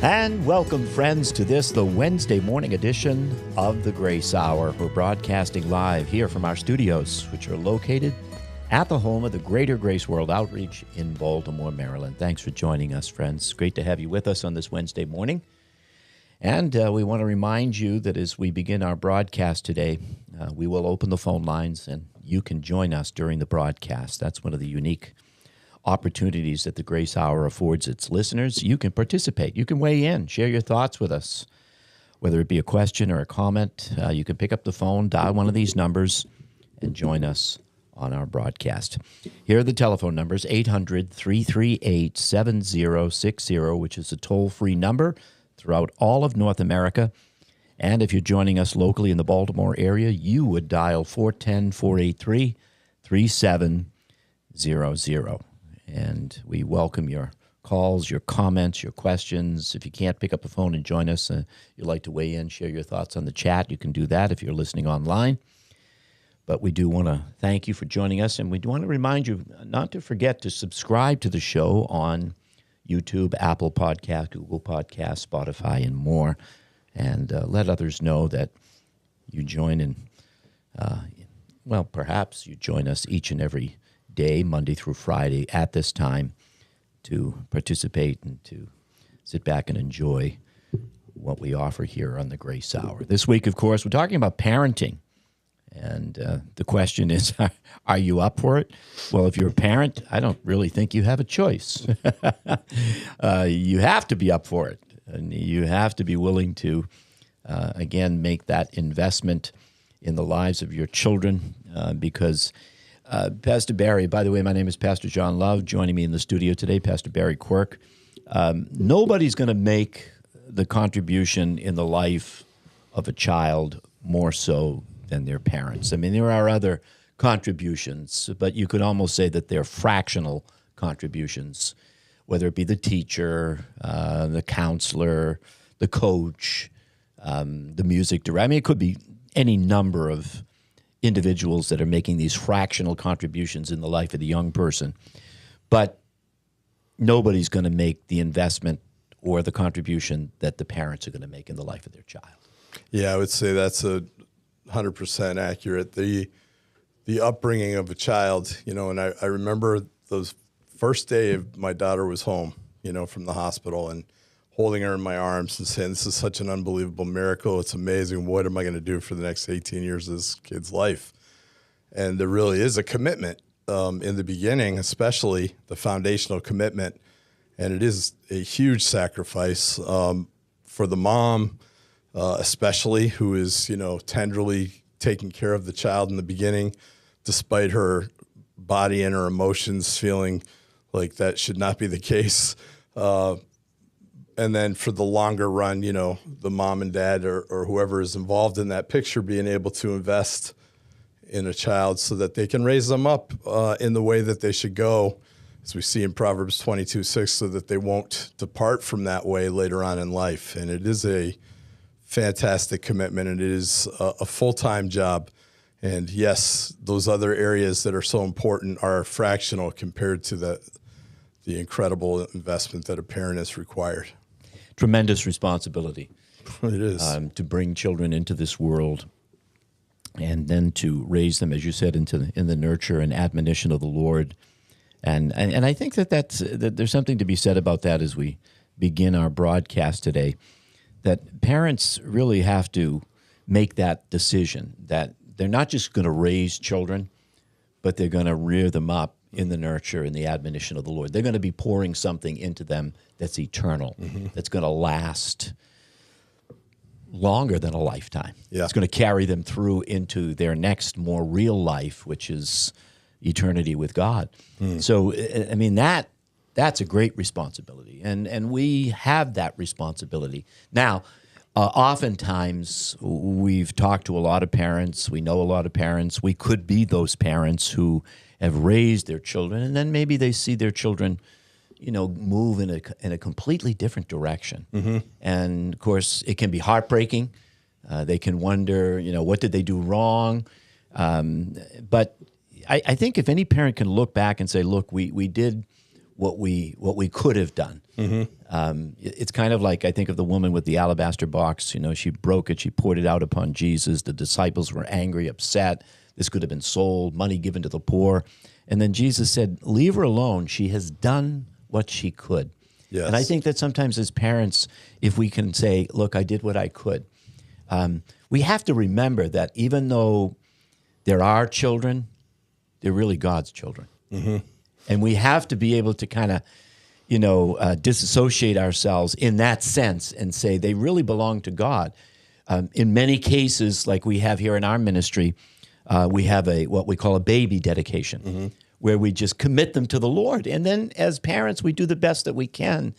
And welcome, friends, to the Wednesday morning edition of the Grace Hour. We're broadcasting live here from our studios, which are located at the home of the Greater Grace World Outreach in Baltimore, Maryland. Thanks for joining us, friends. Great to have you with us on this Wednesday morning. And we want to remind you that as we begin our broadcast today, we will open the phone lines and you can join us during the broadcast. That's one of the unique opportunities that the Grace Hour affords its listeners. You can participate. You can weigh in, share your thoughts with us, whether it be a question or a comment. You can pick up the phone, dial one of these numbers, and join us on our broadcast. Here are the telephone numbers, 800-338-7060, which is a toll-free number throughout all of North America. And if you're joining us locally in the Baltimore area, you would dial 410-483-3700. And we welcome your calls, your comments, your questions. If you can't pick up the phone and join us, you'd like to weigh in, share your thoughts on the chat, you can do that if you're listening online. But we do want to thank you for joining us, and we do want to remind you not to forget to subscribe to the show on YouTube, Apple Podcast, Google Podcast, Spotify, and more, and let others know that you join in, perhaps you join us each and every day, Monday through Friday, at this time to participate and to sit back and enjoy what we offer here on the Grace Hour. This week, of course, we're talking about parenting. And the question is, are you up for it? Well, if you're a parent, I don't really think you have a choice. You have to be up for it. And you have to be willing to, again, make that investment in the lives of your children because Pastor Barry, by the way, my name is Pastor John Love. Joining me in the studio today, Pastor Barry Quirk. Nobody's going to make the contribution in the life of a child more so than their parents. I mean, there are other contributions, but you could almost say that they're fractional contributions, whether it be the teacher, the counselor, the coach, the music director. I mean, it could be any number of individuals that are making these fractional contributions in the life of the young person. But nobody's going to make the investment or the contribution that the parents are going to make in the life of their child. Yeah, I would say that's 100% accurate. The upbringing of a child, and I remember those first day of my daughter was home, from the hospital, and holding her in my arms and saying, this is such an unbelievable miracle. It's amazing. What am I going to do for the next 18 years of this kid's life? And there really is a commitment in the beginning, especially the foundational commitment. And it is a huge sacrifice for the mom, especially, who is, tenderly taking care of the child in the beginning, despite her body and her emotions feeling like that should not be the case. And then for the longer run, the mom and dad or whoever is involved in that picture being able to invest in a child so that they can raise them up in the way that they should go, as we see in Proverbs 22:6, so that they won't depart from that way later on in life. And it is a fantastic commitment, and it is a full-time job. And yes, those other areas that are so important are fractional compared to the incredible investment that a parent is required. Tremendous responsibility. It is. To bring children into this world and then to raise them, as you said, in the nurture and admonition of the Lord. And I think that there's something to be said about that as we begin our broadcast today, that parents really have to make that decision that they're not just going to raise children, but they're going to rear them up in the nurture and the admonition of the Lord. They're going to be pouring something into them that's eternal, that's going to last longer than a lifetime. Yeah. It's going to carry them through into their next more real life, which is eternity with God. So, I mean, that's a great responsibility, and we have that responsibility. Now, oftentimes, we've talked to a lot of parents. We know a lot of parents. We could be those parents who have raised their children, and then maybe they see their children, move in a completely different direction. And, of course, it can be heartbreaking. They can wonder, what did they do wrong? But I think if any parent can look back and say, look, we did what we could have done. It's kind of like, I think of the woman with the alabaster box. She broke it. She poured it out upon Jesus. The disciples were angry, upset. This could have been sold, money given to the poor. And then Jesus said, leave her alone. She has done what she could. Yes. And I think that sometimes as parents, if we can say, look, I did what I could, we have to remember that even though they're our children, they're really God's children. Mm-hmm. And we have to be able to kind of, disassociate ourselves in that sense and say they really belong to God. In many cases, like we have here in our ministry, we have what we call a baby dedication, mm-hmm. where we just commit them to the Lord. And then as parents, we do the best that we can.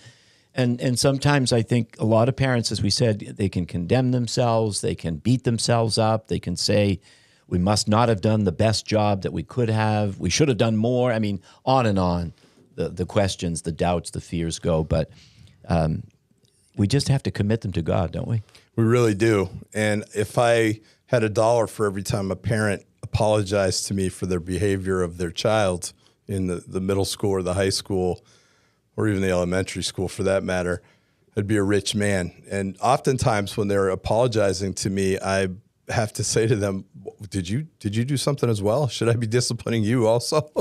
And sometimes I think a lot of parents, as we said, they can condemn themselves, they can beat themselves up, they can say, we must not have done the best job that we could have, we should have done more. I mean, on and on. The questions, the doubts, the fears go. But we just have to commit them to God, don't we? We really do. And if I had $1 for every time a parent apologized to me for their behavior of their child in the middle school or the high school, or even the elementary school for that matter, I'd be a rich man. And oftentimes when they're apologizing to me, I have to say to them, did you do something as well? Should I be disciplining you also?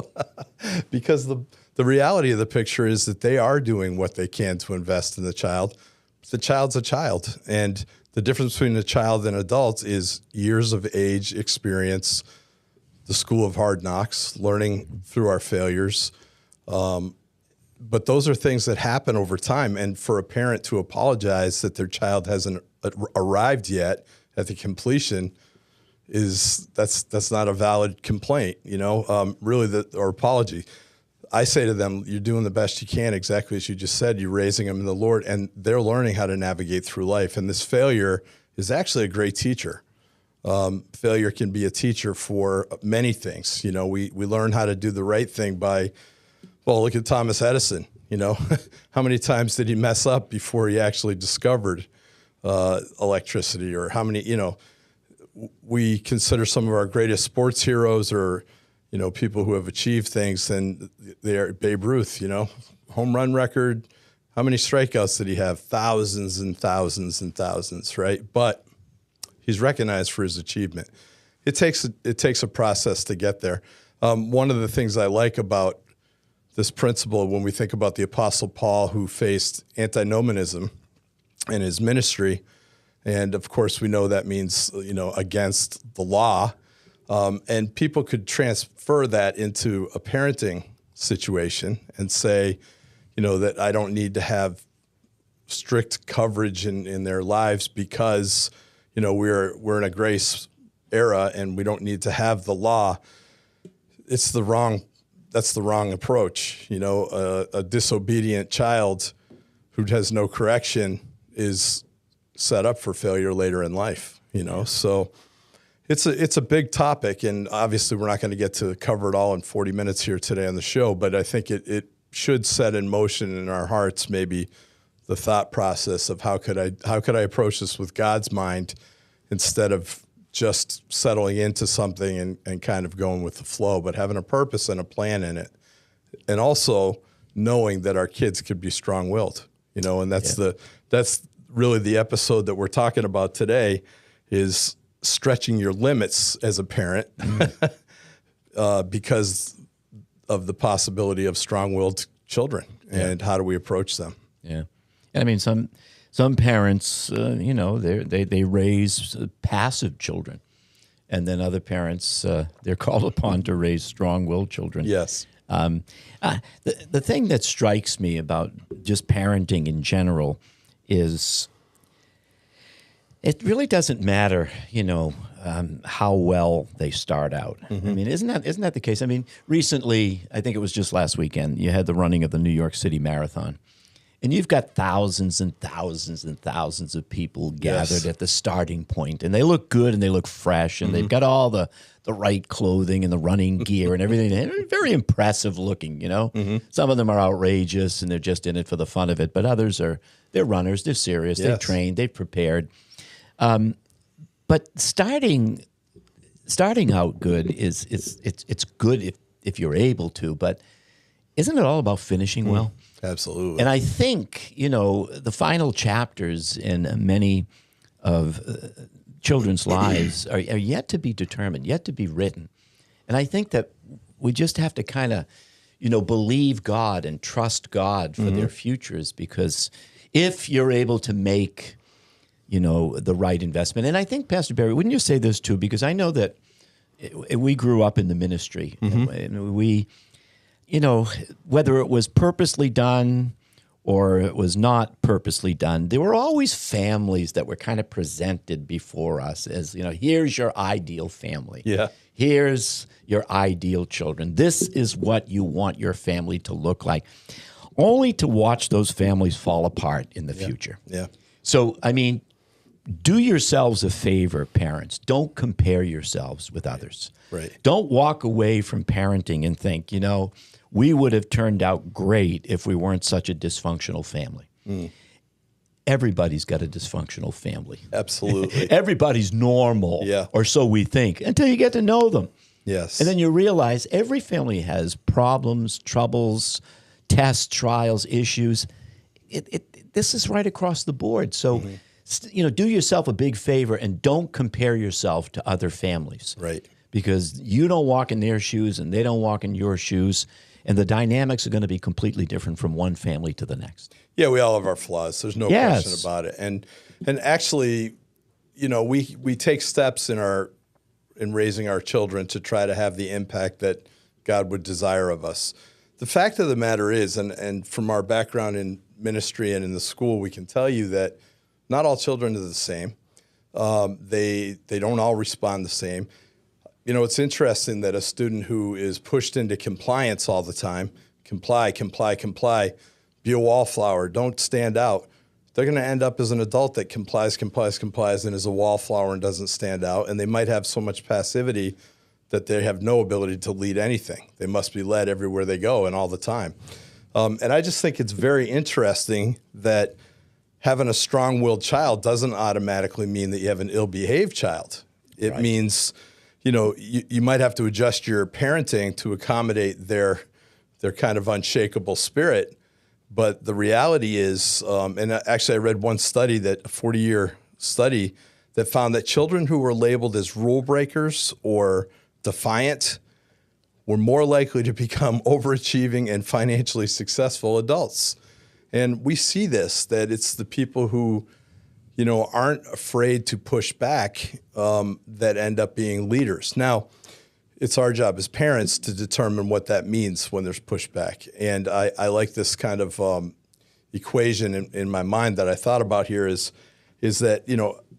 Because the reality of the picture is that they are doing what they can to invest in the child. The child's a child. And the difference between a child and adult is years of age, experience, the school of hard knocks, learning through our failures. But those are things that happen over time. And for a parent to apologize that their child hasn't arrived yet at the completion that's not a valid complaint, or apology. I say to them, you're doing the best you can, exactly as you just said. You're raising them in the Lord, and they're learning how to navigate through life. And this failure is actually a great teacher. Failure can be a teacher for many things. We learn how to do the right thing by, look at Thomas Edison. How many times did he mess up before he actually discovered electricity? Or how many, we consider some of our greatest sports heroes or people who have achieved things, and they are Babe Ruth, home run record. How many strikeouts did he have? Thousands and thousands and thousands, right? But he's recognized for his achievement. It takes a process to get there. One of the things I like about this principle when we think about the Apostle Paul, who faced antinomianism in his ministry, and of course we know that means against the law. And people could transfer that into a parenting situation and say, that I don't need to have strict coverage in their lives because, we're in a grace era and we don't need to have the law. That's the wrong approach. A disobedient child who has no correction is set up for failure later in life, so. It's a big topic, and obviously we're not going to get to cover it all in 40 minutes here today on the show, but I think it should set in motion in our hearts maybe the thought process of how could I approach this with God's mind instead of just settling into something and kind of going with the flow, but having a purpose and a plan in it. And also knowing that our kids could be strong-willed, and that's really the episode that we're talking about today is stretching your limits as a parent because of the possibility of strong-willed children and how do we approach them? Yeah. I mean, some parents, they raise passive children, and then other parents, they're called upon to raise strong-willed children. Yes. The thing that strikes me about just parenting in general is it really doesn't matter, how well they start out. Mm-hmm. I mean, isn't that the case? I mean, recently, I think it was just last weekend, you had the running of the New York City Marathon. And you've got thousands and thousands and thousands of people gathered at the starting point. And they look good and they look fresh. And they've got all the right clothing and the running gear and everything. And they're very impressive looking, Mm-hmm. Some of them are outrageous and they're just in it for the fun of it. But others they're runners, they're serious, they've trained, they've prepared. But starting out good it's good if you're able to, but isn't it all about finishing well? Absolutely. And I think, the final chapters in many of children's lives are yet to be determined, yet to be written. And I think that we just have to kind of, believe God and trust God for their futures, because if you're able to make, the right investment. And I think, Pastor Barry, wouldn't you say this too? Because I know that we grew up in the ministry, and we, whether it was purposely done or it was not purposely done, there were always families that were kind of presented before us as, here's your ideal family. Yeah. Here's your ideal children. This is what you want your family to look like, only to watch those families fall apart in the future. Yeah. So, do yourselves a favor, parents. Don't compare yourselves with others. Right. Don't walk away from parenting and think, we would have turned out great if we weren't such a dysfunctional family. Everybody's got a dysfunctional family. Absolutely. Everybody's normal, or so we think, until you get to know them. Yes. And then you realize every family has problems, troubles, tests, trials, issues. This is right across the board. So, do yourself a big favor and don't compare yourself to other families. Right. Because you don't walk in their shoes and they don't walk in your shoes. And the dynamics are going to be completely different from one family to the next. Yeah, we all have our flaws. There's no question about it. And actually, we take steps in raising our children to try to have the impact that God would desire of us. The fact of the matter is, and from our background in ministry and in the school, we can tell you that not all children are the same. They don't all respond the same. It's interesting that a student who is pushed into compliance all the time, comply, be a wallflower, don't stand out, they're going to end up as an adult that complies, and is a wallflower and doesn't stand out. And they might have so much passivity that they have no ability to lead anything. They must be led everywhere they go and all the time. And I just think it's very interesting that having a strong-willed child doesn't automatically mean that you have an ill-behaved child. It means, you might have to adjust your parenting to accommodate their kind of unshakable spirit. But the reality is, and actually I read one study, a 40-year study, that found that children who were labeled as rule breakers or defiant were more likely to become overachieving and financially successful adults. And we see this, that it's the people who, aren't afraid to push back that end up being leaders. Now, it's our job as parents to determine what that means when there's pushback. And I like this kind of equation in my mind that I thought about here is that,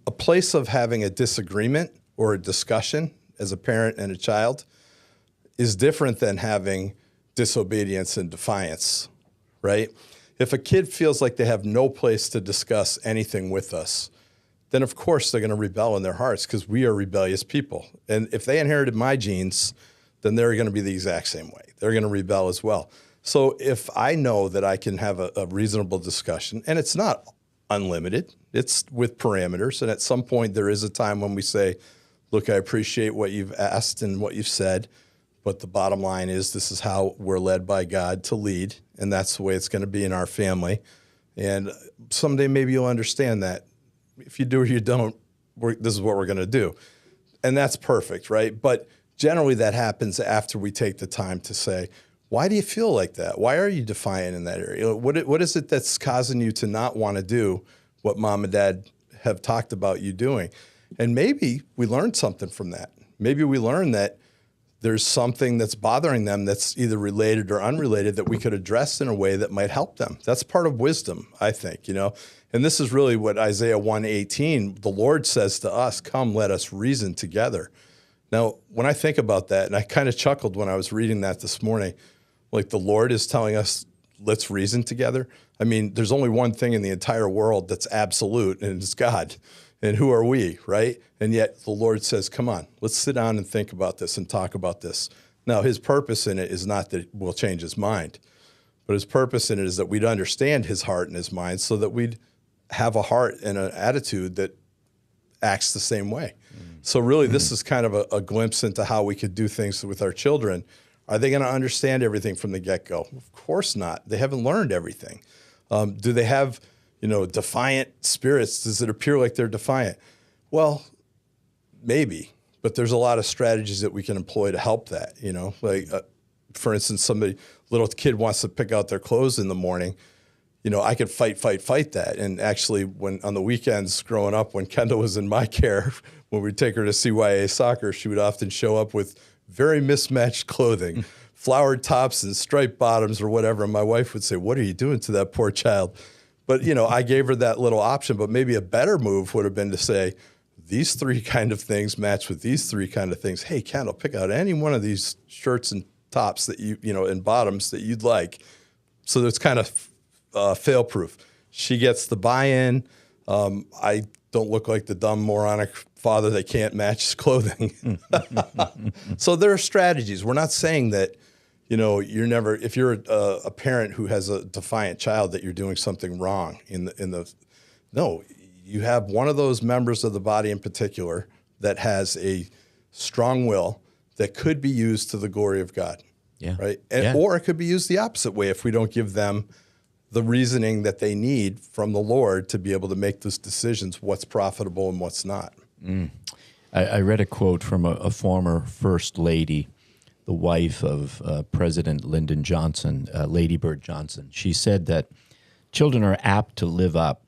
a place of having a disagreement or a discussion as a parent and a child is different than having disobedience and defiance, right? If a kid feels like they have no place to discuss anything with us, then of course they're going to rebel in their hearts because we are rebellious people. And if they inherited my genes, then they're going to be the exact same way. They're going to rebel as well. So if I know that I can have a reasonable discussion, and it's not unlimited, it's with parameters, and at some point there is a time when we say, look, I appreciate what you've asked and what you've said, but the bottom line is this is how we're led by God to lead, and that's the way it's going to be in our family. And someday maybe you'll understand that. If you do or you don't, this is what we're going to do. And that's perfect, right? But generally that happens after we take the time to say, why do you feel like that? Why are you defiant in that area? What is it that's causing you to not want to do what mom and dad have talked about you doing? And maybe we learned something from that. Maybe we learned that there's something that's bothering them that's either related or unrelated that we could address in a way that might help them. That's part of wisdom, I think, And this is really what Isaiah 1:18, the Lord says to us, come, let us reason together. Now, when I think about that, and I kind of chuckled when I was reading that this morning, like the Lord is telling us, let's reason together. I mean, there's only one thing in the entire world that's absolute, and it's God. And who are we, right? And yet the Lord says, come on, let's sit down and think about this and talk about this. Now, his purpose in it is not that we'll change his mind, but his purpose in it is that we'd understand his heart and his mind so that we'd have a heart and an attitude that acts the same way. So really, this is kind of a glimpse into how we could do things with our children. Are they going to understand everything from the get-go? Of course not. They haven't learned everything. Do they have, defiant spirits? Does it appear like they're defiant? Well, maybe, but there's a lot of strategies that we can employ to help that, like, for instance, little kid wants to pick out their clothes in the morning. I could fight that. And actually, when on the weekends growing up, when Kendall was in my care, when we'd take her to CYA soccer, she would often show up with very mismatched clothing, flowered tops and striped bottoms or whatever. And my wife would say, "What are you doing to that poor child?" But, I gave her that little option. But maybe a better move would have been to say, these 3 kind of things match with these 3 kind of things. Hey, Kendall, pick out any one of these shirts and tops that and bottoms that you'd like. So it's kind of fail-proof. She gets the buy-in. I don't look like the dumb moronic father that can't match his clothing. So there are strategies. We're not saying that, you're never, if you're a parent who has a defiant child, that you're doing something wrong no, you have one of those members of the body in particular that has a strong will that could be used to the glory of God. Yeah. Right. Or it could be used the opposite way if we don't give them the reasoning that they need from the Lord to be able to make those decisions, what's profitable and what's not. I read a quote from a former First Lady, the wife of President Lyndon Johnson, Lady Bird Johnson. She said that children are apt to live up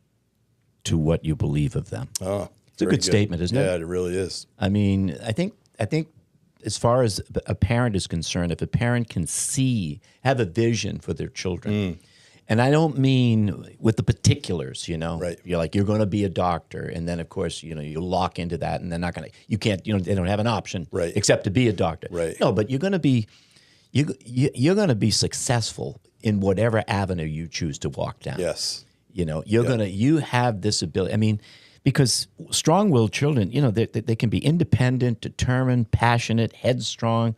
to what you believe of them. Oh, it's a good statement, isn't it? Yeah, it really is. I mean, I think as far as a parent is concerned, if a parent can have a vision for their children, and I don't mean with the particulars, Right. You're like, you're going to be a doctor, and then of course, you lock into that, and they're not going to, you can't, they don't have an option, right, except to be a doctor. Right. No, but you're going to be, you're going to be successful in whatever avenue you choose to walk down. Yes. You have this ability. I mean, because strong-willed children, they can be independent, determined, passionate, headstrong.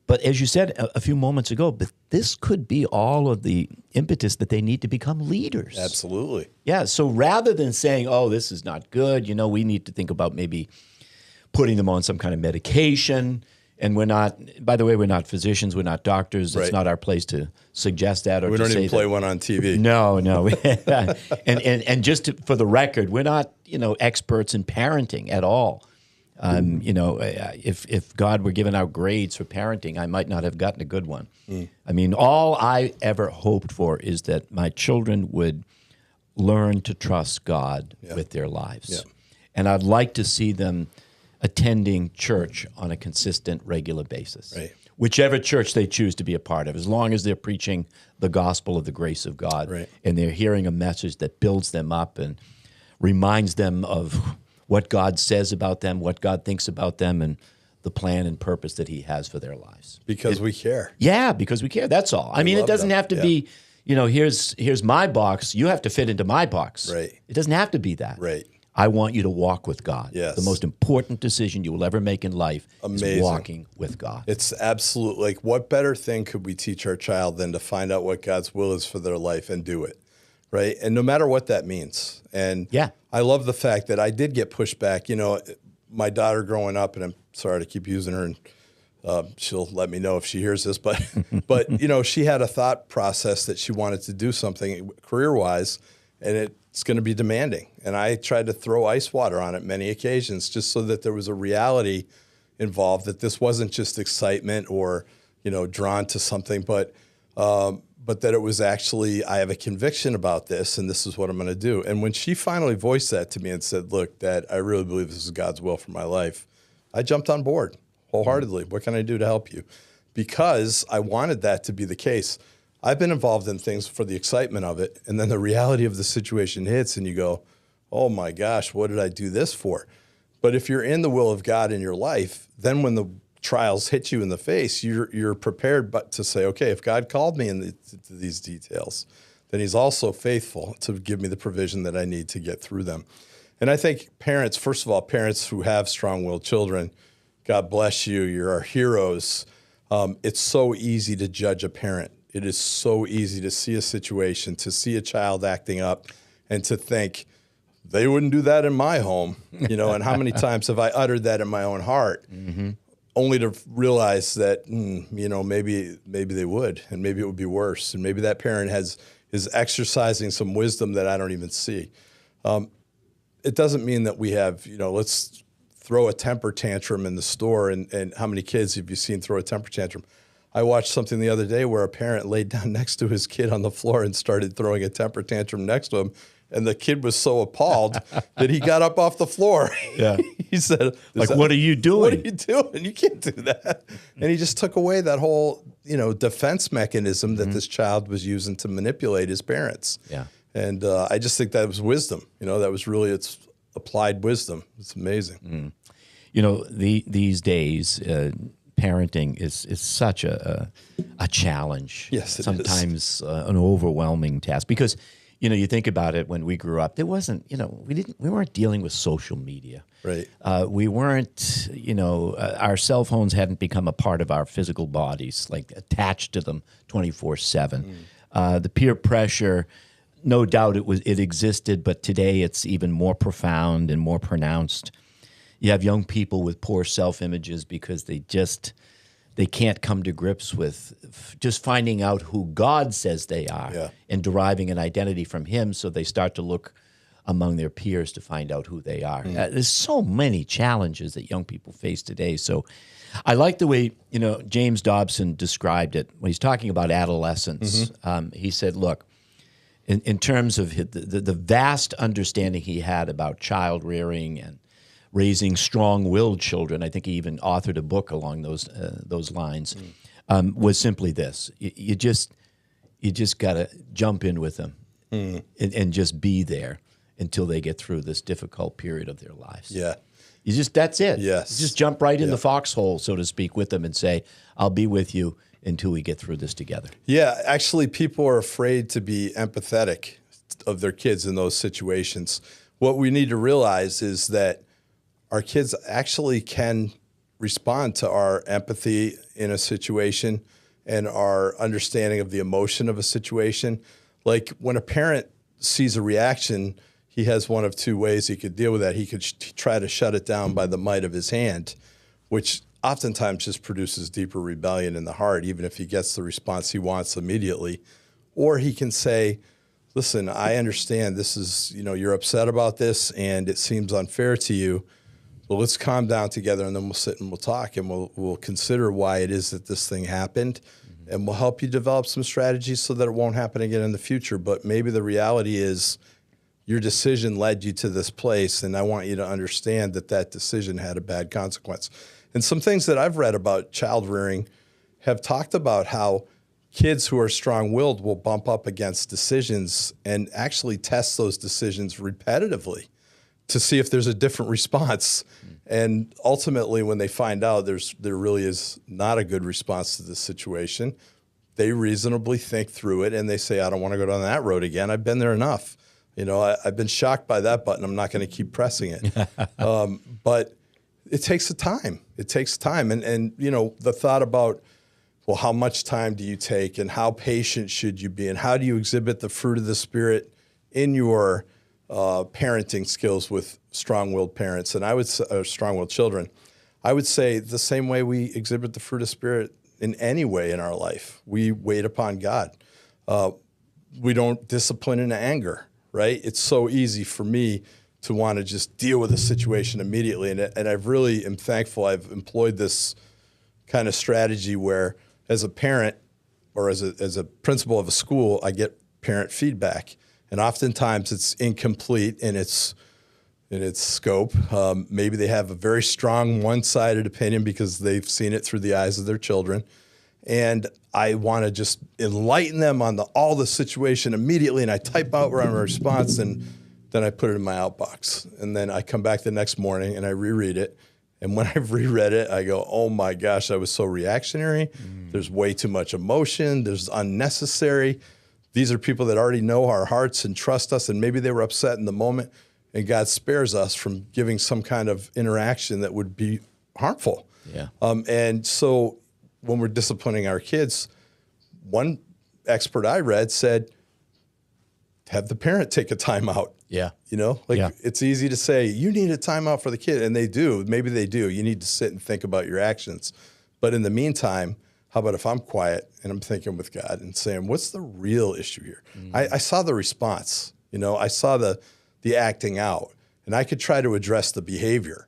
But as you said a few moments ago, but this could be all of the impetus that they need to become leaders. Absolutely. Yeah. So rather than saying, "Oh, this is not good," we need to think about maybe putting them on some kind of medication. And we're not. By the way, we're not physicians. We're not doctors. It's not our place to suggest that or we to don't say even play one on TV. No. and just for the record, we're not experts in parenting at all. If God were giving out grades for parenting, I might not have gotten a good one. I mean, all I ever hoped for is that my children would learn to trust God with their lives. Yeah. And I'd like to see them attending church on a consistent, regular basis. Right. Whichever church they choose to be a part of, as long as they're preaching the gospel of the grace of God, right, and they're hearing a message that builds them up and reminds them of what God says about them, what God thinks about them, and the plan and purpose that he has for their lives. Because we care. Yeah, because we care. That's all. I mean, it doesn't have to be, here's my box. You have to fit into my box. Right. It doesn't have to be that. Right. I want you to walk with God. Yes. The most important decision you will ever make in life Amazing. is walking with God. It's absolute. Like, what better thing could we teach our child than to find out what God's will is for their life and do it, right? And no matter what that means. And I love the fact that I did get pushed back. My daughter growing up, and I'm sorry to keep using her, and she'll let me know if she hears this, but she had a thought process that she wanted to do something career-wise, and it's going to be demanding. And I tried to throw ice water on it many occasions just so that there was a reality involved, that this wasn't just excitement or, drawn to something, but that it was actually, I have a conviction about this and this is what I'm going to do. And when she finally voiced that to me and said, "Look, Dad, I really believe this is God's will for my life," I jumped on board wholeheartedly. What can I do to help you? Because I wanted that to be the case. I've been involved in things for the excitement of it, and then the reality of the situation hits, and you go, "Oh my gosh, what did I do this for?" But if you're in the will of God in your life, then when the trials hit you in the face, you're prepared to say, "Okay, if God called me into these details, then He's also faithful to give me the provision that I need to get through them." And I think parents, first of all, parents who have strong-willed children, God bless you. You're our heroes. It's so easy to judge a parent. It is so easy to see a situation, to see a child acting up, and to think, they wouldn't do that in my home. And how many times have I uttered that in my own heart, only to realize that, maybe they would, and maybe it would be worse. And maybe that parent is exercising some wisdom that I don't even see. It doesn't mean that we have, let's throw a temper tantrum in the store. And how many kids have you seen throw a temper tantrum? I watched something the other day where a parent laid down next to his kid on the floor and started throwing a temper tantrum next to him. And the kid was so appalled that he got up off the floor. Yeah. He said, what are you doing? What are you doing? You can't do that. And he just took away that whole, defense mechanism that this child was using to manipulate his parents. Yeah. And I just think that was wisdom. That was really its applied wisdom. It's amazing. These days, parenting is such a challenge. Yes, it is. Sometimes an overwhelming task because you think about it. When we grew up, there wasn't we weren't dealing with social media. Right. We weren't our cell phones hadn't become a part of our physical bodies, like attached to them 24/7. The peer pressure, no doubt it existed, but today it's even more profound and more pronounced. You have young people with poor self-images because they can't come to grips with just finding out who God says they are and deriving an identity from Him, so they start to look among their peers to find out who they are. There's so many challenges that young people face today. So I like the way James Dobson described it when he's talking about adolescence. He said, look, in terms of the vast understanding he had about child rearing and raising strong-willed children, I think he even authored a book along those lines, was simply this. You just got to jump in with them and just be there until they get through this difficult period of their lives. Yeah. That's it. Yes. You just jump right in the foxhole, so to speak, with them and say, I'll be with you until we get through this together. Yeah, actually, people are afraid to be empathetic of their kids in those situations. What we need to realize is that our kids actually can respond to our empathy in a situation and our understanding of the emotion of a situation. Like when a parent sees a reaction, he has one of two ways he could deal with that. He could try to shut it down by the might of his hand, which oftentimes just produces deeper rebellion in the heart, even if he gets the response he wants immediately. Or he can say, listen, I understand this is, you're upset about this and it seems unfair to you. Well, let's calm down together and then we'll sit and we'll talk and we'll consider why it is that this thing happened. And we'll help you develop some strategies so that it won't happen again in the future. But maybe the reality is your decision led you to this place, and I want you to understand that decision had a bad consequence. And some things that I've read about child rearing have talked about how kids who are strong-willed will bump up against decisions and actually test those decisions repetitively to see if there's a different response. And ultimately, when they find out there really is not a good response to this situation, they reasonably think through it and they say, I don't want to go down that road again. I've been there enough. I've been shocked by that button. I'm not going to keep pressing it. But it takes time. It takes time. And the thought about, well, how much time do you take and how patient should you be and how do you exhibit the fruit of the Spirit in your parenting skills with strong-willed parents, and I would say strong-willed children. I would say the same way we exhibit the fruit of Spirit in any way in our life. We wait upon God. We don't discipline in anger, right? It's so easy for me to want to just deal with a situation immediately, and I really am thankful I've employed this kind of strategy where, as a parent or as a principal of a school, I get parent feedback. And oftentimes it's incomplete in its scope. Maybe they have a very strong one-sided opinion because they've seen it through the eyes of their children. And I want to just enlighten them on all the situation immediately, and I type out my response, and then I put it in my outbox. And then I come back the next morning and I reread it. And when I've reread it, I go, oh my gosh, I was so reactionary. There's way too much emotion. There's unnecessary. These are people that already know our hearts and trust us, and maybe they were upset in the moment, and God spares us from giving some kind of interaction that would be harmful. Yeah. And so when we're disciplining our kids, one expert I read said, have the parent take a timeout. Yeah. Like it's easy to say, you need a timeout for the kid. And they do. Maybe they do. You need to sit and think about your actions. But in the meantime, how about if I'm quiet and I'm thinking with God and saying, what's the real issue here? I saw the response. I saw the acting out. And I could try to address the behavior.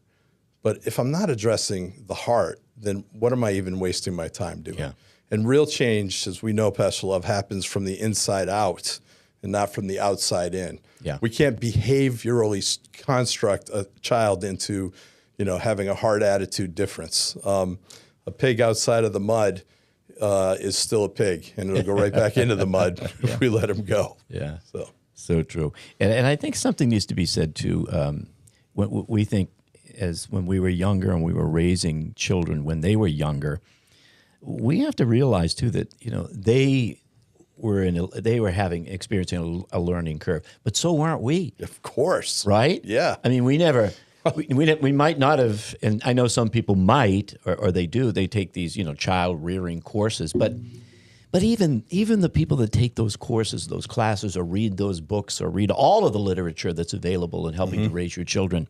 But if I'm not addressing the heart, then what am I even wasting my time doing? Yeah. And real change, as we know, Pastor Love, happens from the inside out and not from the outside in. Yeah. We can't behaviorally construct a child into, having a heart attitude difference. A pig outside of the mud is still a pig, and it'll go right back into the mud if we let him go. Yeah. So true. And I think something needs to be said too. When we think when we were younger and we were raising children when they were younger, we have to realize too that they were experiencing a learning curve, but so weren't we. Of course. Right? Yeah. I mean, we never. We might not have, and I know some people might, or they do. They take these, child rearing courses, but even the people that take those courses, those classes, or read those books, or read all of the literature that's available in helping to raise your children,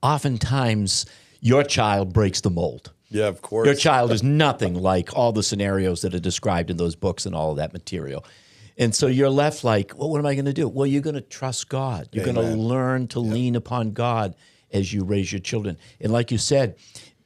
oftentimes your child breaks the mold. Yeah, of course. Your child is nothing like all the scenarios that are described in those books and all of that material. And so you're left like, well, what am I going to do? Well, you're going to trust God. You're going to learn to lean upon God as you raise your children. And like you said,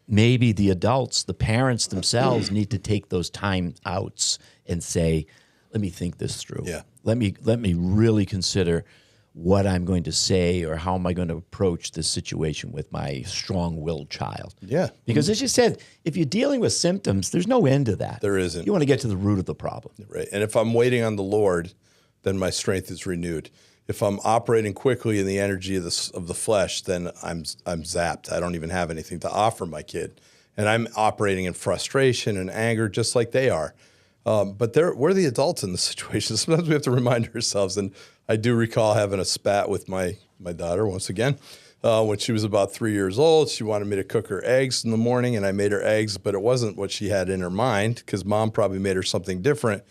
maybe the adults, the parents themselves need to take those time outs and say, let me think this through. Yeah. Let me really consider what I'm going to say or how am I going to approach this situation with my strong-willed child. Yeah. Because as you said, if you're dealing with symptoms, there's no end to that. There isn't. You want to get to the root of the problem. Right. And if I'm waiting on the Lord, then my strength is renewed. If I'm operating quickly in the energy of the flesh, then I'm zapped. I don't even have anything to offer my kid. And I'm operating in frustration and anger just like they are. But we're the adults in the situation. Sometimes we have to remind ourselves. And I do recall having a spat with my daughter once again. When she was about 3 years old, she wanted me to cook her eggs in the morning, and I made her eggs, but it wasn't what she had in her mind because Mom probably made her something different.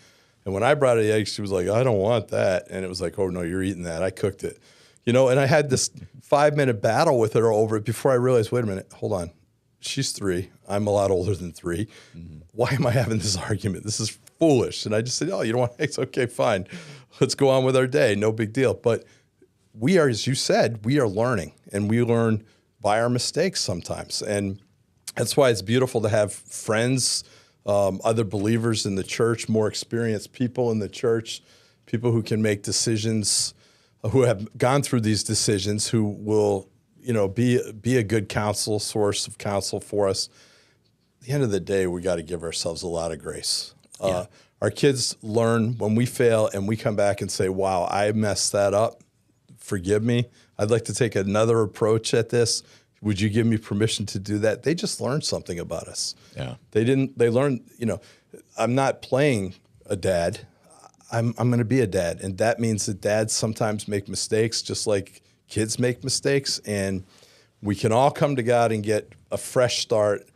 And when I brought her the eggs, she was like, I don't want that. And it was like, oh, no, you're eating that. I cooked it. And I had this 5-minute battle with her over it before I realized, wait a minute, hold on. She's 3. I'm a lot older than 3. Mm-hmm. Why am I having this argument? This is foolish. And I just said, oh, you don't want eggs? Okay, fine. Let's go on with our day. No big deal. But we are, as you said, we are learning. And we learn by our mistakes sometimes. And that's why it's beautiful to have friends, other believers in the church, more experienced people in the church, people who can make decisions, who have gone through these decisions, who will, be a good source of counsel for us. At the end of the day, we got to give ourselves a lot of grace. Our kids learn when we fail and we come back and say, wow, I messed that up. Forgive me. I'd like to take another approach at this. Would you give me permission to do that? They just learned something about us. Yeah. They learned, I'm not playing a dad. I'm going to be a dad. And that means that dads sometimes make mistakes just like kids make mistakes. And we can all come to God and get a fresh start.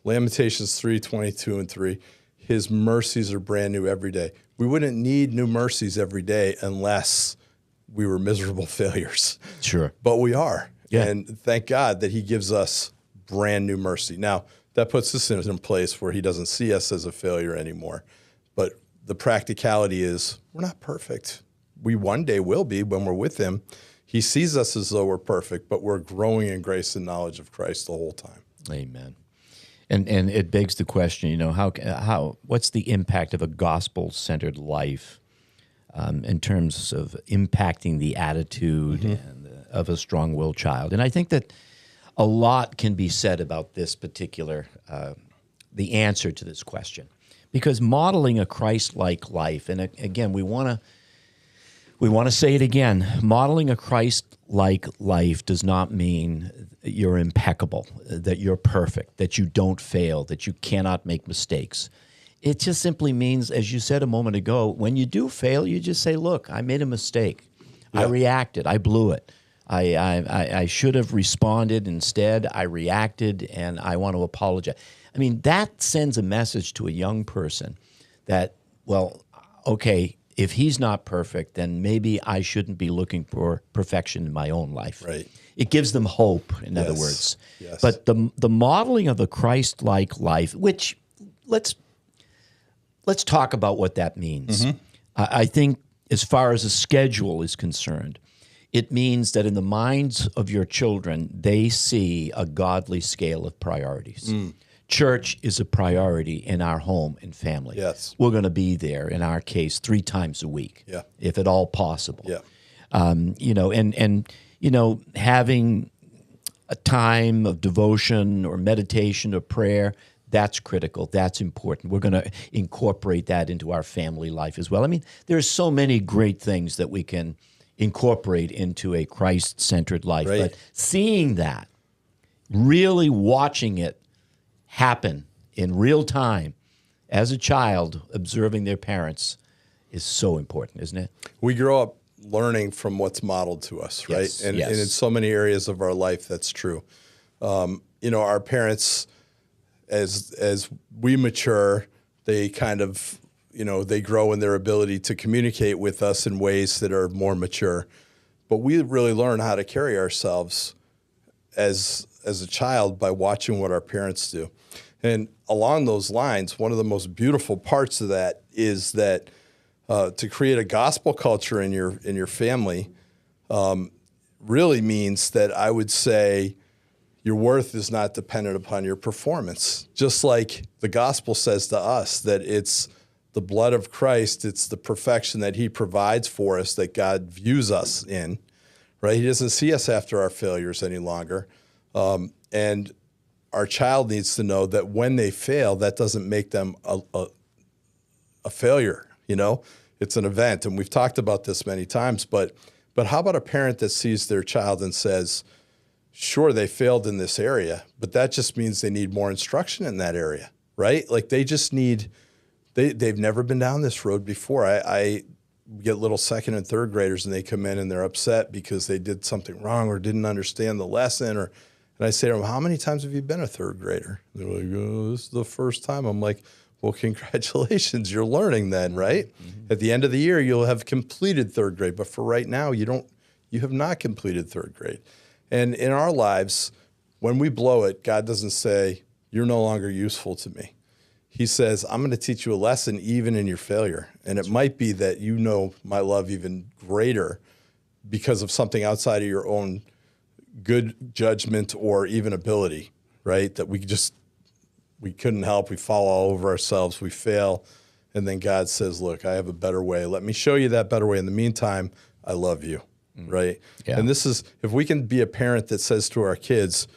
Lamentations 3:22-3. His mercies are brand new every day. We wouldn't need new mercies every day unless we were miserable failures. Sure. But we are. Yeah. And thank God that he gives us brand new mercy. Now, that puts us in a place where he doesn't see us as a failure anymore. But the practicality is we're not perfect. We one day will be when we're with him. He sees us as though we're perfect, but we're growing in grace and knowledge of Christ the whole time. Amen. And it begs the question, what's the impact of a gospel-centered life in terms of impacting the attitude of a strong-willed child? And I think that a lot can be said about this particular, the answer to this question. Because modeling a Christ-like life, and again, we want to say it again, modeling a Christ-like life does not mean you're impeccable, that you're perfect, that you don't fail, that you cannot make mistakes. It just simply means, as you said a moment ago, when you do fail, you just say, look, I made a mistake. Yeah. I reacted. I blew it. I should have responded. Instead, I reacted, and I want to apologize. I mean, that sends a message to a young person that, well, okay, if he's not perfect, then maybe I shouldn't be looking for perfection in my own life. Right. It gives them hope, in other Yes. words. Yes. But the modeling of the Christ-like life, which let's talk about what that means. I think as far as a schedule is concerned, it means that in the minds of your children, they see a godly scale of priorities. Church is a priority in our home and family. Yes. We're going to be there, in our case, 3 times a week, Yeah. if at all possible. Yeah. Having a time of devotion or meditation or prayer, that's critical. That's important. We're going to incorporate that into our family life as well. I mean, there's so many great things that we can incorporate into a Christ-centered life. Right. But seeing that, really watching it happen in real time as a child, observing their parents, is so important, isn't it? We grow up learning from what's modeled to us, right? Yes, And yes. in so many areas of our life, that's true. Our parents, as we mature, they kind of, they grow in their ability to communicate with us in ways that are more mature. But we really learn how to carry ourselves as a child by watching what our parents do. And along those lines, one of the most beautiful parts of that is that to create a gospel culture in your family really means that I would say your worth is not dependent upon your performance. Just like the gospel says to us that it's the blood of Christ, it's the perfection that he provides for us that God views us in, right? He doesn't see us after our failures any longer. And our child needs to know that when they fail, that doesn't make them a failure, It's an event, and we've talked about this many times, but how about a parent that sees their child and says, sure, they failed in this area, but that just means they need more instruction in that area, right? Like they just need, they've never been down this road before. I get little second and third graders and they come in and they're upset because they did something wrong or didn't understand the lesson, and I say to them, how many times have you been a third grader? They're like, oh, this is the first time. I'm like, well, congratulations, you're learning then, right? Mm-hmm. At the end of the year, you'll have completed third grade, but for right now, you have not completed third grade. And in our lives, when we blow it, God doesn't say, you're no longer useful to me. He says, I'm going to teach you a lesson even in your failure. And it might be that you know my love even greater because of something outside of your own good judgment or even ability, right? That we couldn't help. We fall all over ourselves. We fail. And then God says, look, I have a better way. Let me show you that better way. In the meantime, I love you, right? Yeah. And this is, if we can be a parent that says to our kids,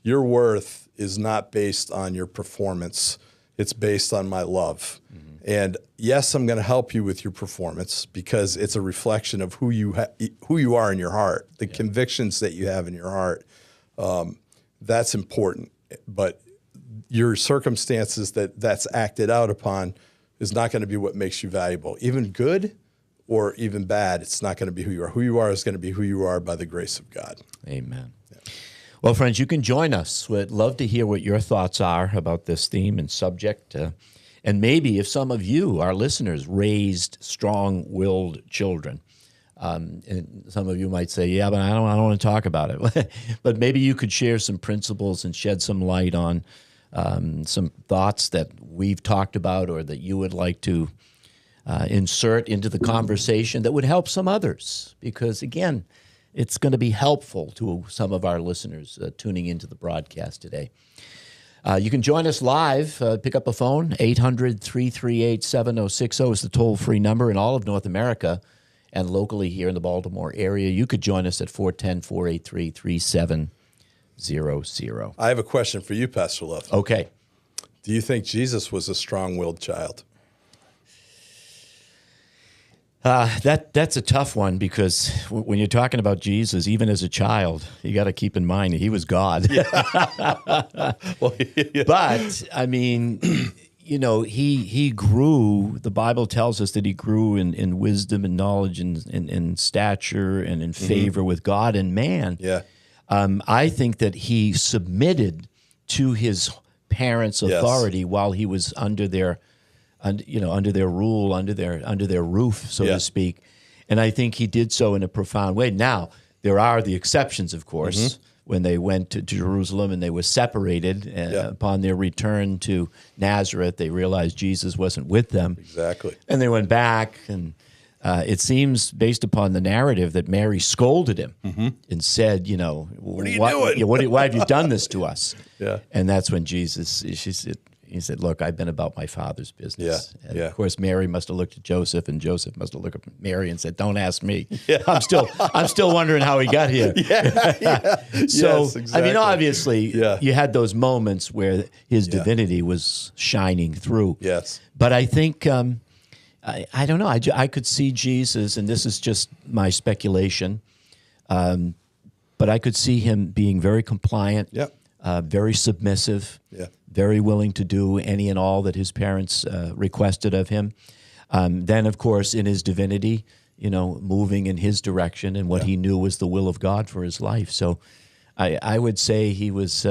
your worth is not based on your performance. It's based on my love. Mm-hmm. And yes, I'm going to help you with your performance because it's a reflection of who you are in your heart, the convictions that you have in your heart. That's important. But your circumstances that's acted out upon is not going to be what makes you valuable. Even good or even bad, it's not going to be who you are. Who you are is going to be who you are by the grace of God. Amen. Yeah. Well, friends, you can join us. We'd love to hear what your thoughts are about this theme and subject. And maybe if some of you, our listeners, raised strong-willed children, and some of you might say, yeah, but I don't want to talk about it. But maybe you could share some principles and shed some light on some thoughts that we've talked about or that you would like to insert into the conversation that would help some others. Because, again, it's going to be helpful to some of our listeners tuning into the broadcast today. You can join us live. Pick up a phone. 800-338-7060 is the toll-free number in all of North America. And locally here in the Baltimore area, you could join us at 410-483-3700. I have a question for you, Pastor Love. Okay. Do you think Jesus was a strong-willed child? That's a tough one because when you're talking about Jesus, even as a child, you got to keep in mind that he was God. Yeah. Well, yeah. But, I mean, he grew, the Bible tells us that he grew in wisdom and knowledge and in stature and in favor with God and man. Yeah. I think that he submitted to his parents' authority while he was under their under their rule, under their roof, so to speak. And I think he did so in a profound way. Now, there are the exceptions, of course, when they went to Jerusalem and they were separated. Upon their return to Nazareth, they realized Jesus wasn't with them. Exactly. And they went back, and it seems, based upon the narrative, that Mary scolded him and said, what are you doing? Why have you done this to us? Yeah. And that's when he said, look, I've been about my Father's business. And of course, Mary must have looked at Joseph, and Joseph must have looked at Mary and said, don't ask me. Yeah. I'm still wondering how he got here. So, yes, exactly. I mean, obviously, you had those moments where his divinity was shining through. Yes. But I think, I don't know, I could see Jesus, and this is just my speculation, but I could see him being very compliant, very submissive, very willing to do any and all that his parents requested of him. Then, of course, in his divinity, moving in his direction and what he knew was the will of God for his life. So I would say he was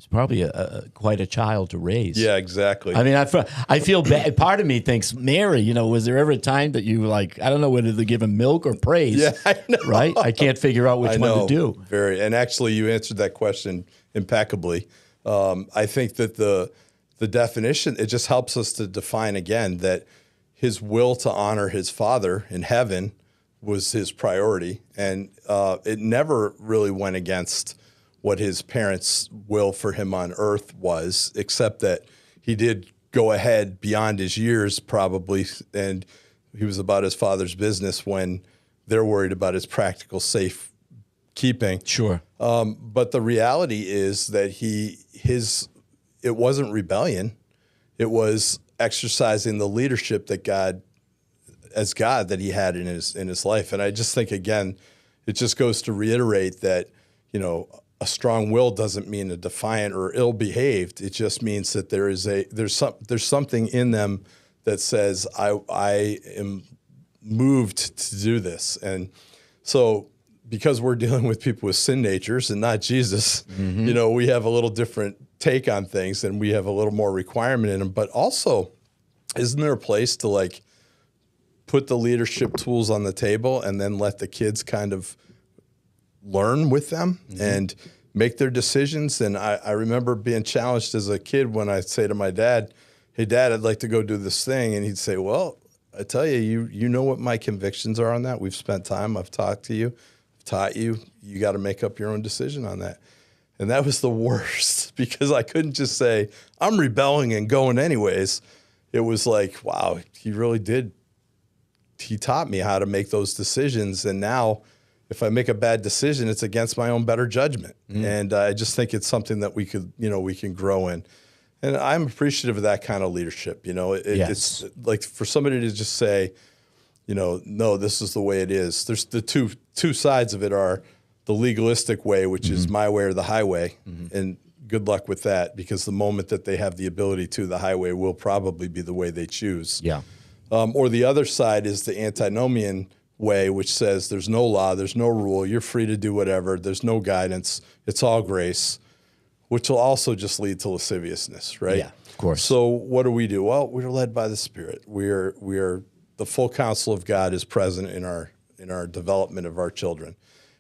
probably quite a child to raise. Yeah, exactly. I mean, I feel bad. Part of me thinks, Mary, was there ever a time that you I don't know whether to give him milk or praise? Yeah, I know. Right? I can't figure out which one to do. Very. And actually, you answered that question impeccably. I think that the definition, it just helps us to define again that his will to honor his Father in heaven was his priority. And it never really went against what his parents' will for him on earth was, except that he did go ahead beyond his years probably, and he was about his Father's business when they're worried about his practical safe keeping. Sure. But the reality is that it wasn't rebellion. It was exercising the leadership that God that he had in his life. And I just think, again, it just goes to reiterate that, a strong will doesn't mean a defiant or ill-behaved. It just means that there's something in them that says, I am moved to do this. And so because we're dealing with people with sin natures and not Jesus, we have a little different take on things, and we have a little more requirement in them. But also, isn't there a place to put the leadership tools on the table and then let the kids kind of learn with them and make their decisions? And I remember being challenged as a kid when I'd say to my dad, hey, Dad, I'd like to go do this thing. And he'd say, well, I tell you, you know what my convictions are on that. We've spent time. I've talked to you. I've taught you. You got to make up your own decision on that. And that was the worst because I couldn't just say, I'm rebelling and going anyways. It was like, wow, he really did. He taught me how to make those decisions. And now if I make a bad decision, it's against my own better judgment. And I just think it's something that we can grow in. And I'm appreciative of that kind of leadership. It's like for somebody to just say, no, this is the way it is. There's the two sides of it are the legalistic way, which is my way or the highway. And good luck with that, because the moment that they have the ability to, the highway will probably be the way they choose. Yeah. Or the other side is the antinomian way, which says there's no law, there's no rule, you're free to do whatever, there's no guidance, it's all grace, which will also just lead to lasciviousness, right? Yeah, of course. So what do? Well, we're led by the Spirit. We are the full counsel of God is present in our development of our children.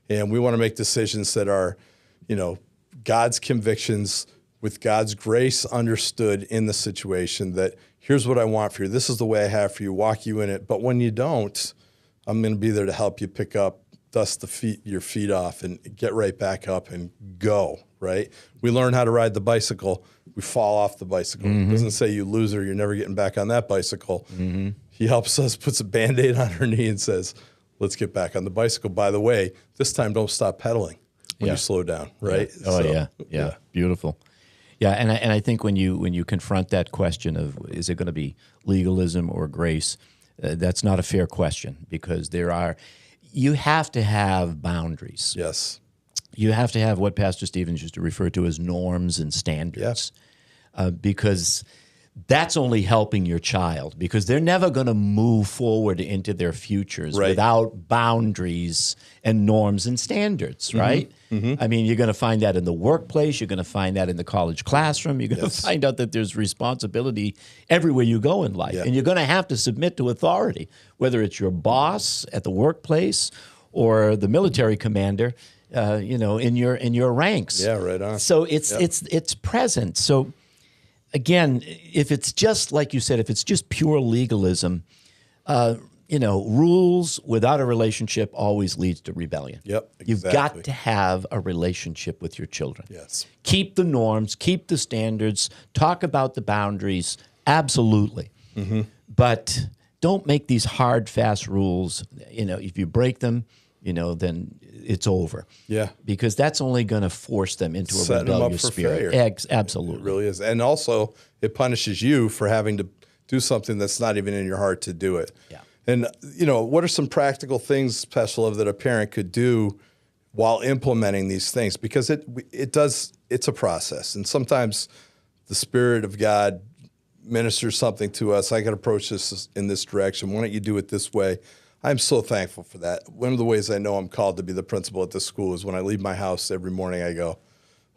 And we want to make decisions that are, God's convictions with God's grace understood in the situation, that here's what I want for you. This is the way I have for you. Walk you in it. But when you don't, I'm going to be there to help you pick up, dust your feet off, and get right back up and go, right? We learn how to ride the bicycle. We fall off the bicycle. It doesn't say, you loser, you're never getting back on that bicycle. He helps us, puts a Band-Aid on our knee and says, let's get back on the bicycle. By the way, this time don't stop pedaling when you slow down, right? Yeah. Oh, yeah. Beautiful. Yeah, and I think when you confront that question of is it going to be legalism or grace, that's not a fair question, because you have to have boundaries. Yes. You have to have what Pastor Stevens used to refer to as norms and standards, because that's only helping your child because they're never going to move forward into their futures Right. without boundaries and norms and standards, right? I mean, you're going to find that in the workplace. You're going to find that in the college classroom. You're going to find out that there's responsibility everywhere you go in life. And you're going to have to submit to authority, whether it's your boss at the workplace or the military commander, in your ranks. Yeah, right on. So it's present. So again, if it's just like you said, if it's just pure legalism, rules without a relationship always leads to rebellion. Yep, exactly. You've got to have a relationship with your children. Yes. Keep the norms, keep the standards, talk about the boundaries, absolutely. But don't make these hard, fast rules. If you break them, then it's over. Yeah. Because that's only going to force them into a rebellious spirit. Absolutely. It really is. And also, it punishes you for having to do something that's not even in your heart to do it. Yeah. And, what are some practical things, Pestle, that a parent could do while implementing these things? Because it's a process. And sometimes the Spirit of God ministers something to us. I can approach this in this direction. Why don't you do it this way? I'm so thankful for that. One of the ways I know I'm called to be the principal at this school is when I leave my house every morning, I go,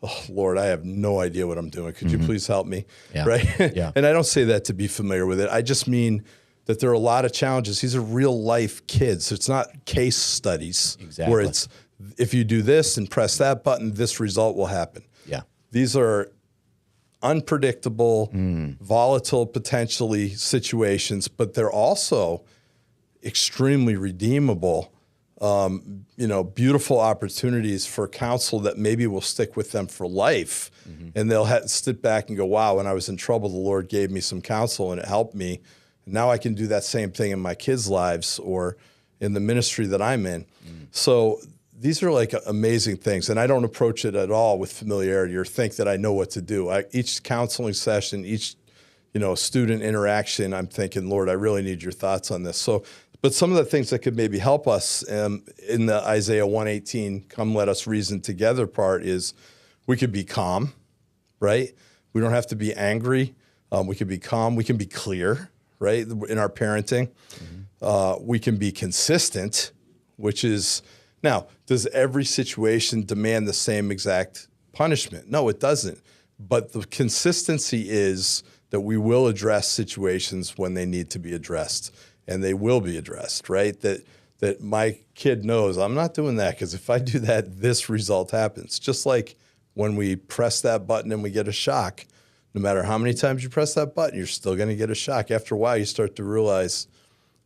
oh, Lord, I have no idea what I'm doing. Could you please help me? Yeah. Right? Yeah. And I don't say that to be familiar with it. I just mean that there are a lot of challenges. These are real life kids. It's not case studies where it's, if you do this and press that button, this result will happen. Yeah. These are unpredictable, volatile, potentially situations, but they're also extremely redeemable, beautiful opportunities for counsel that maybe will stick with them for life. And they'll sit back and go, wow, when I was in trouble, the Lord gave me some counsel and it helped me. Now I can do that same thing in my kids' lives or in the ministry that I'm in. So these are like amazing things. And I don't approach it at all with familiarity or think that I know what to do. Each counseling session, each student interaction, I'm thinking, Lord, I really need your thoughts on this. So, but some of the things that could maybe help us in the Isaiah 118, come let us reason together part is we could be calm, right? We don't have to be angry. We can be calm. We can be clear, right, in our parenting. We can be consistent, which is, now, does every situation demand the same exact punishment? No, it doesn't. But the consistency is that we will address situations when they need to be addressed, and they will be addressed, right? That my kid knows I'm not doing that because if I do that, this result happens. Just like when we press that button and we get a shock, no matter how many times you press that button, you're still going to get a shock. After a while, you start to realize,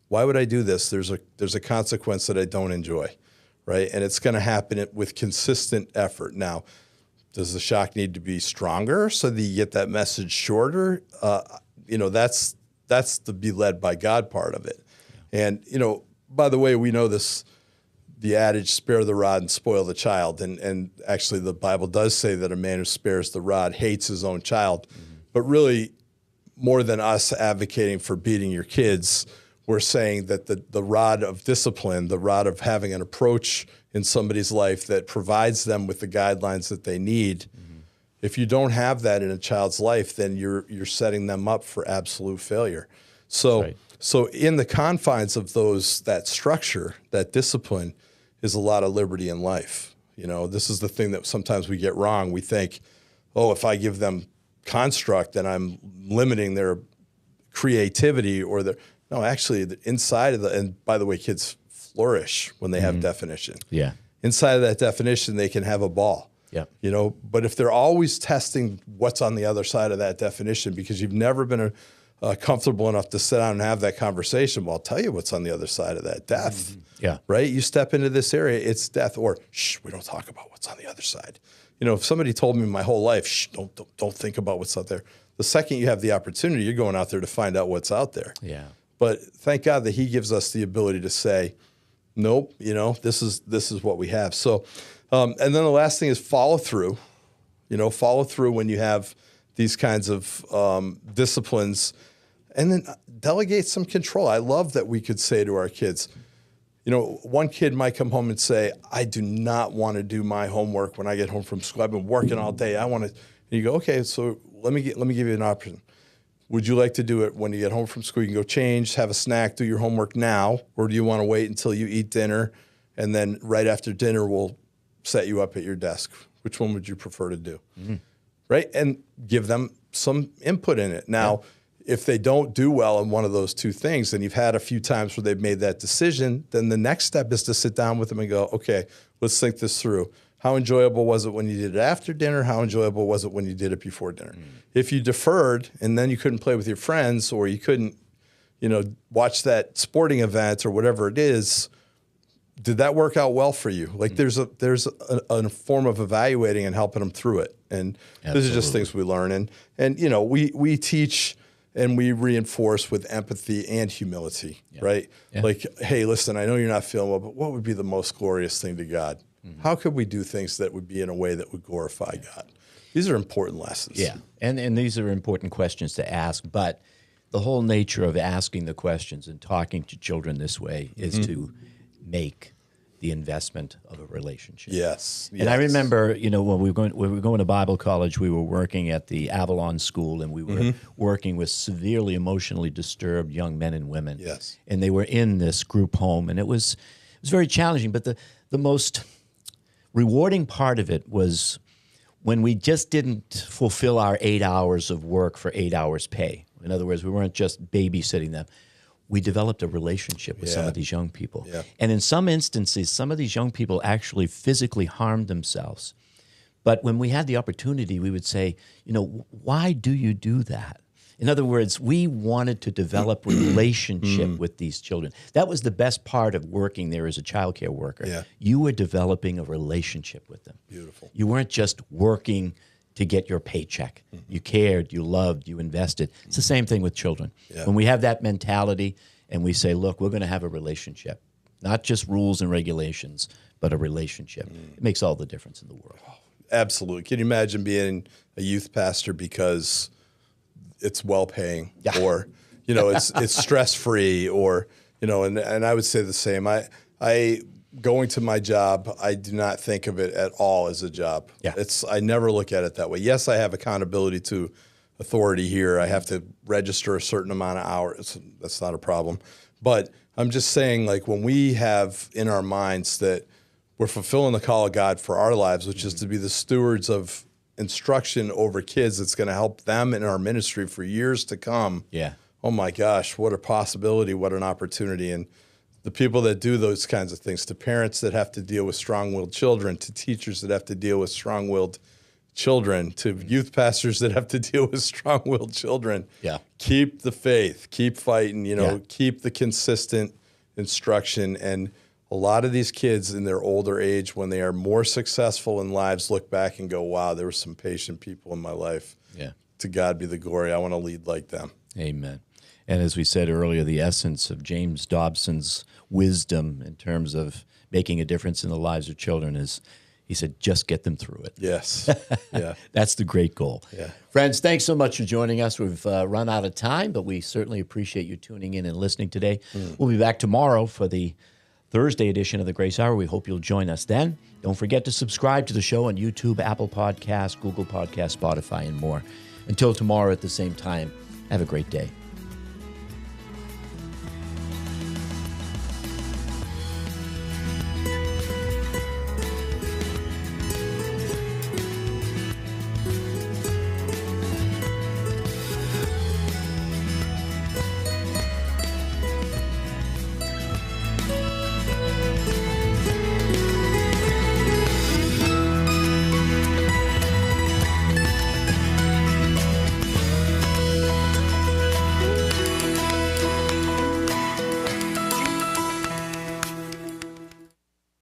why would I do this? There's a consequence that I don't enjoy, right? And it's going to happen with consistent effort. Now, does the shock need to be stronger so that you get that message shorter? That's the be led by God part of it. And, by the way, we know this, the adage, spare the rod and spoil the child. And actually the Bible does say that a man who spares the rod hates his own child. But really, more than us advocating for beating your kids, we're saying that the rod of discipline, the rod of having an approach in somebody's life that provides them with the guidelines that they need, if you don't have that in a child's life, then you're setting them up for absolute failure. So in the confines of that structure, that discipline, is a lot of liberty in life. This is the thing that sometimes we get wrong. We think, oh, if I give them construct, then I'm limiting their creativity or no, actually, inside of and by the way, kids flourish when they have definition. Yeah. Inside of that definition, they can have a ball. Yeah. But if they're always testing what's on the other side of that definition because you've never been comfortable enough to sit down and have that conversation, well, I'll tell you what's on the other side of that, death. Yeah. Right? You step into this area, it's death. Or, we don't talk about what's on the other side. If somebody told me my whole life, don't think about what's out there. The second you have the opportunity, you're going out there to find out what's out there. Yeah. But thank God that he gives us the ability to say, nope, this is what we have. So, and then the last thing is follow through. Follow through when you have these kinds of disciplines, and then delegate some control. I love that we could say to our kids, one kid might come home and say, I do not want to do my homework when I get home from school. I've been working all day. I want to. And you go, okay, so let me give you an option. would you like to do it when you get home from school? You can go change, have a snack, do your homework now, or do you want to wait until you eat dinner, and then right after dinner we'll set you up at your desk? Which one would you prefer to do? Right? And give them some input in it. Now, if they don't do well in one of those two things, and you've had a few times where they've made that decision, then the next step is to sit down with them and go, okay, let's think this through. How enjoyable was it when you did it after dinner? How enjoyable was it when you did it before dinner? If you deferred and then you couldn't play with your friends, or you couldn't, watch that sporting event or whatever it is, did that work out well for you? Like there's a form of evaluating and helping them through it. And These are just things we learn. And we teach and we reinforce with empathy and humility, right? Yeah. Like, hey, listen, I know you're not feeling well, but what would be the most glorious thing to God? How could we do things that would be in a way that would glorify God? These are important lessons. Yeah, and these are important questions to ask, but the whole nature of asking the questions and talking to children this way is to make the investment of a relationship. Yes. And I remember, when we were going to Bible college, we were working at the Avalon School, and we were working with severely emotionally disturbed young men and women. Yes. And they were in this group home, and it was very challenging, but the most rewarding part of it was when we just didn't fulfill our 8 hours of work for 8 hours pay. In other words, we weren't just babysitting them. We developed a relationship with some of these young people. Yeah. And in some instances, some of these young people actually physically harmed themselves. But when we had the opportunity, we would say, why do you do that? In other words, we wanted to develop relationship with these children. That was the best part of working there as a child care worker. Yeah. You were developing a relationship with them. Beautiful. You weren't just working to get your paycheck. You cared, you loved, you invested. It's the same thing with children. Yeah. When we have that mentality and we say, look, we're going to have a relationship, not just rules and regulations, but a relationship. It makes all the difference in the world. Absolutely. Can you imagine being a youth pastor because it's well-paying, or it's stress-free, or and I would say the same. I going to my job, I do not think of it at all as a job. Yeah. I never look at it that way. Yes, I have accountability to authority here. I have to register a certain amount of hours. That's not a problem. But I'm just saying, like, when we have in our minds that we're fulfilling the call of God for our lives, which is to be the stewards of instruction over kids that's going to help them in our ministry for years to come. Yeah. Oh my gosh, what a possibility, what an opportunity. And the people that do those kinds of things, to parents that have to deal with strong-willed children, to teachers that have to deal with strong-willed children, to youth pastors that have to deal with strong-willed children. Yeah. Keep the faith, keep fighting, keep the consistent instruction. And a lot of these kids in their older age, when they are more successful in lives, look back and go, wow, there were some patient people in my life. Yeah. To God be the glory. I want to lead like them. Amen. And as we said earlier, the essence of James Dobson's wisdom in terms of making a difference in the lives of children is, he said, just get them through it. Yes. Yeah. That's the great goal. Yeah. Friends, thanks so much for joining us. We've run out of time, but we certainly appreciate you tuning in and listening today. We'll be back tomorrow for the Thursday edition of the Grace Hour. We hope you'll join us then. Don't forget to subscribe to the show on YouTube, Apple Podcasts, Google Podcasts, Spotify, and more. Until tomorrow at the same time, have a great day.